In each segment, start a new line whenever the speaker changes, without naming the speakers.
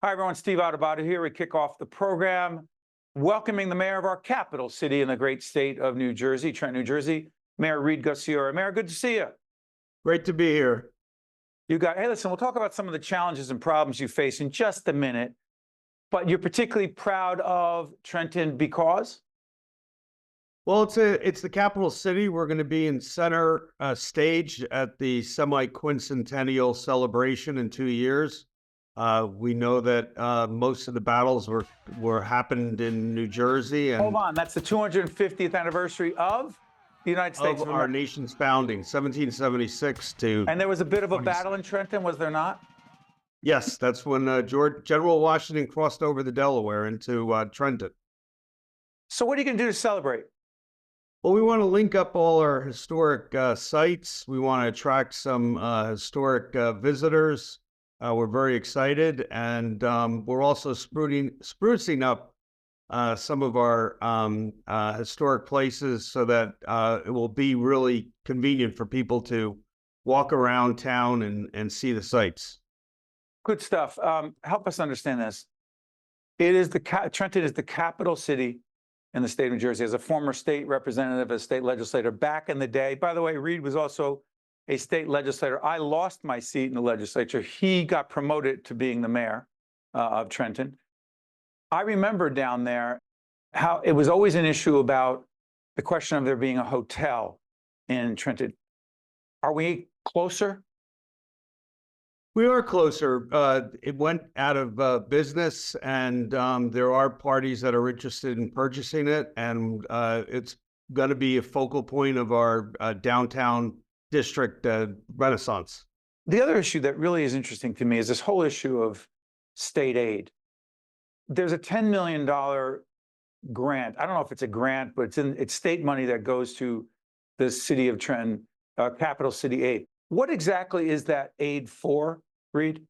Hi, everyone. Steve Adubato here. We kick off the program welcoming the mayor of our capital city in the great state of New Jersey, Trenton, New Jersey, Mayor Gusciora. Mayor, good to see you.
Great to be here.
Hey, listen, we'll talk about some of the challenges and problems you face in just a minute, but you're particularly proud of Trenton because?
Well, it's the capital city. We're going to be in center stage at the semi-quincentennial celebration in 2 years. We know that most of the battles were happened in New Jersey, and
Hold on, that's the 250th anniversary of the United States
of
of
our
America.
nation's founding, 1776 to.
And there was a bit of a
20
battle in Trenton, was there not?
Yes, that's when General Washington crossed over the Delaware into Trenton.
So what are you going to do to celebrate?
Well, we want to link up all our historic sites. We want to attract some historic visitors. We're very excited, and we're also sprucing up some of our historic places so that it will be really convenient for people to walk around town and see the sites.
Good stuff. Help us understand this. Trenton is the capital city in the state of New Jersey. As a former state representative, a state legislator back in the day. By the way, Reed was also a state legislator. I lost my seat in the legislature. He got promoted to being the mayor of Trenton. I remember down there how it was always an issue about the question of there being a hotel in Trenton. Are we closer?
We are closer. It went out of business, and there are parties that are interested in purchasing it, and it's going to be a focal point of our downtown district renaissance.
The other issue that really is interesting to me is this whole issue of state aid. There's a $10 million grant. I don't know if it's a grant, but it's state money that goes to the city of Trenton, capital city aid. What exactly is that aid for, Reed?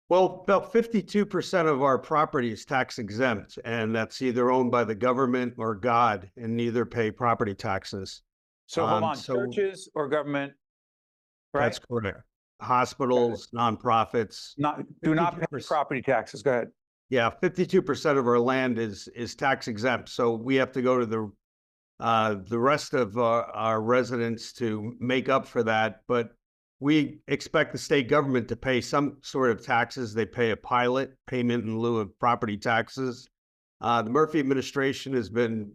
Well, about 52% of our property is tax exempt, and that's either owned by the government or God, and neither pay property taxes.
So hold on, churches or government, right?
That's correct. Hospitals, nonprofits.
Do not pay property taxes. Go ahead.
Yeah, 52% of our land is tax exempt, so we have to go to the rest of our residents to make up for that. But we expect the state government to pay some sort of taxes. They pay a pilot payment in lieu of property taxes. The Murphy administration has been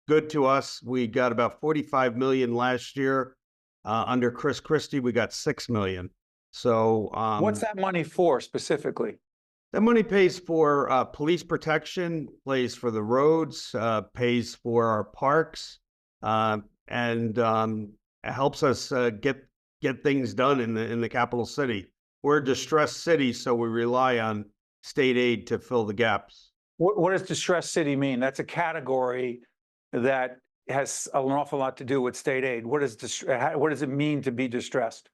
good to us. We got about 45 million last year. Under Chris Christie, we got 6 million. So
what's that money for specifically?
That money pays for police protection, pays for the roads, pays for our parks, and helps us get things done in the capital city. We're a distressed city, so we rely on state aid to fill the gaps.
What does distressed city mean? That's a category that has an awful lot to do with state aid. What does it mean to be distressed?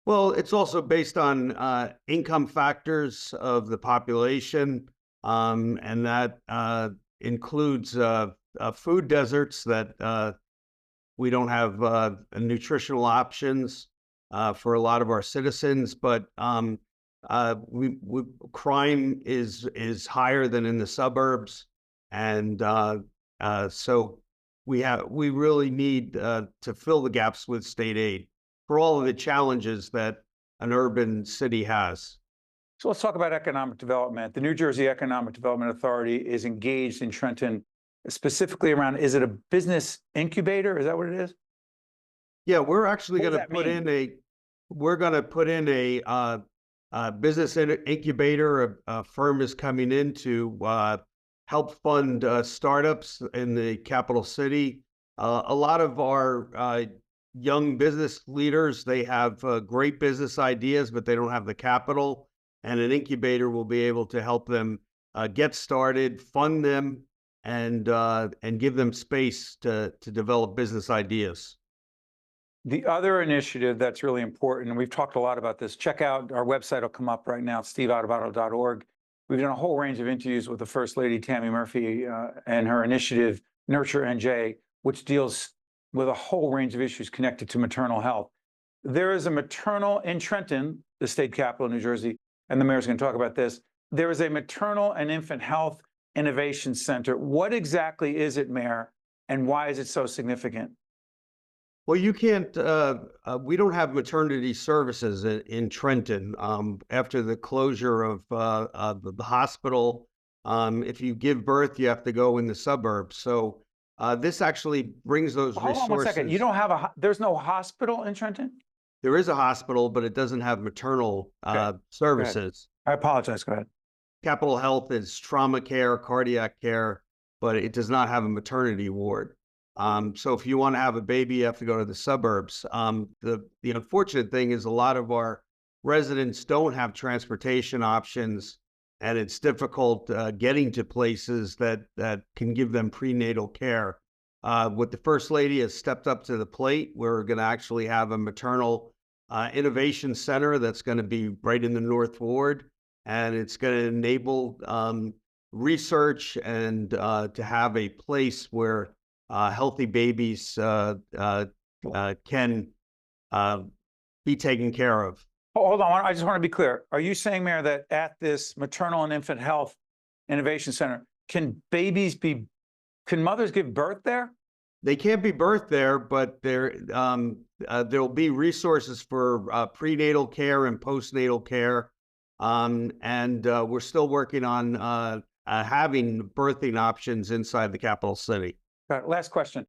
Well, it's also based on income factors of the population, and that includes food deserts that we don't have nutritional options for a lot of our citizens. But crime is higher than in the suburbs, and so we really need to fill the gaps with state aid for all of the challenges that an urban city has.
So let's talk about economic development. The New Jersey Economic Development Authority is engaged in Trenton, specifically around, is it a business incubator? Is that what it is?
Yeah, we're actually going to put in a business incubator. A firm is coming in to help fund startups in the capital city. A lot of our young business leaders, they have great business ideas, but they don't have the capital. And an incubator will be able to help them get started, fund them, and give them space to develop business ideas.
The other initiative that's really important, and we've talked a lot about this, check out our website, will come up right now, steveadubato.org. We've done a whole range of interviews with the First Lady, Tammy Murphy, and her initiative, Nurture NJ, which deals with a whole range of issues connected to maternal health. There is a maternal in Trenton, the state capital of New Jersey, and the mayor's going to talk about this. there is a maternal and infant health innovation center. What exactly is it, Mayor, and why is it so significant?
Well, you can't, we don't have maternity services in Trenton. After the closure of the hospital, if you give birth, you have to go in the suburbs. So this actually brings those
Hold
resources.
on one second. You don't have there's no hospital in Trenton?
There is a hospital, but it doesn't have maternal services.
I apologize. Go ahead.
Capital Health is trauma care, cardiac care, but it does not have a maternity ward. So if you want to have a baby, you have to go to the suburbs. The unfortunate thing is a lot of our residents don't have transportation options, and it's difficult getting to places that can give them prenatal care. What the First Lady has stepped up to the plate, we're going to actually have a maternal innovation center that's going to be right in the North Ward, and it's going to enable research and to have a place where healthy babies can be taken care of.
Hold on. I just want to be clear. Are you saying, Mayor, that at this maternal and infant health innovation center, can mothers give birth there?
They can't be birthed there, but there'll be resources for prenatal care and postnatal care. And we're still working on having birthing options inside the capital city.
Last question.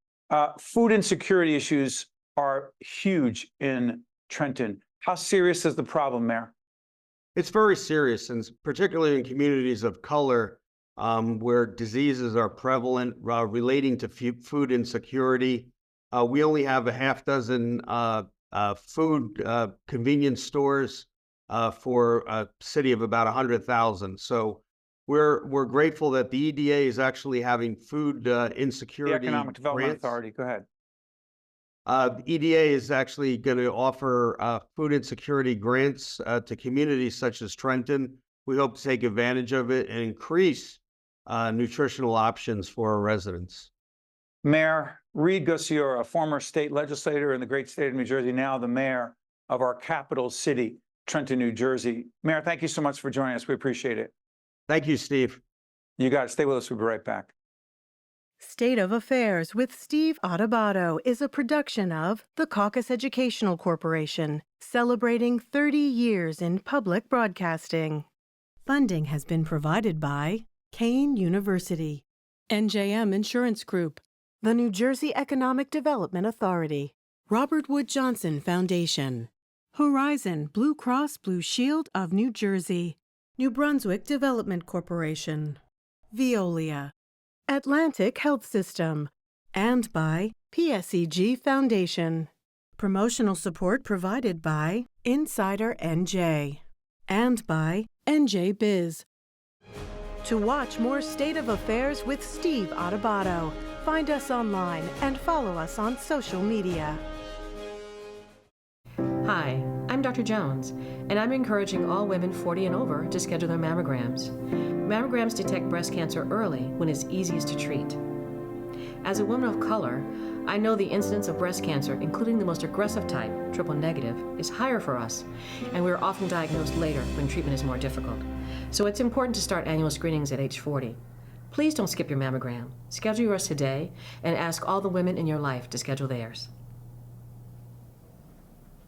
Food insecurity issues are huge in Trenton. How serious is the problem, Mayor?
It's very serious, and particularly in communities of color, where diseases are prevalent relating to food insecurity. We only have a half dozen food convenience stores for a city of about 100,000. So we're grateful that the EDA is actually having food insecurity.
The Economic Development
grants.
Authority. Go ahead.
The EDA is actually going to offer food insecurity grants to communities such as Trenton. We hope to take advantage of it and increase nutritional options for our residents.
Mayor Reed Gusciora, a former state legislator in the great state of New Jersey, now the mayor of our capital city, Trenton, New Jersey. Mayor, thank you so much for joining us. We appreciate it.
Thank you, Steve.
You got it. Stay with us. We'll be right back.
State of Affairs with Steve Adubato is a production of the Caucus Educational Corporation, celebrating 30 years in public broadcasting. Funding has been provided by Kane University, NJM Insurance Group, the New Jersey Economic Development Authority, Robert Wood Johnson Foundation, Horizon Blue Cross Blue Shield of New Jersey, New Brunswick Development Corporation, Veolia, Atlantic Health System, and by PSEG Foundation. Promotional support provided by Insider NJ and by NJ Biz. To watch more State of Affairs with Steve Adubato, find us online and follow us on social media.
Hi, I'm Dr. Jones, and I'm encouraging all women 40 and over to schedule their mammograms. Mammograms detect breast cancer early when it's easiest to treat. As a woman of color, I know the incidence of breast cancer, including the most aggressive type, triple negative, is higher for us, and we're often diagnosed later when treatment is more difficult. So it's important to start annual screenings at age 40. Please don't skip your mammogram. Schedule yours today and ask all the women in your life to schedule theirs.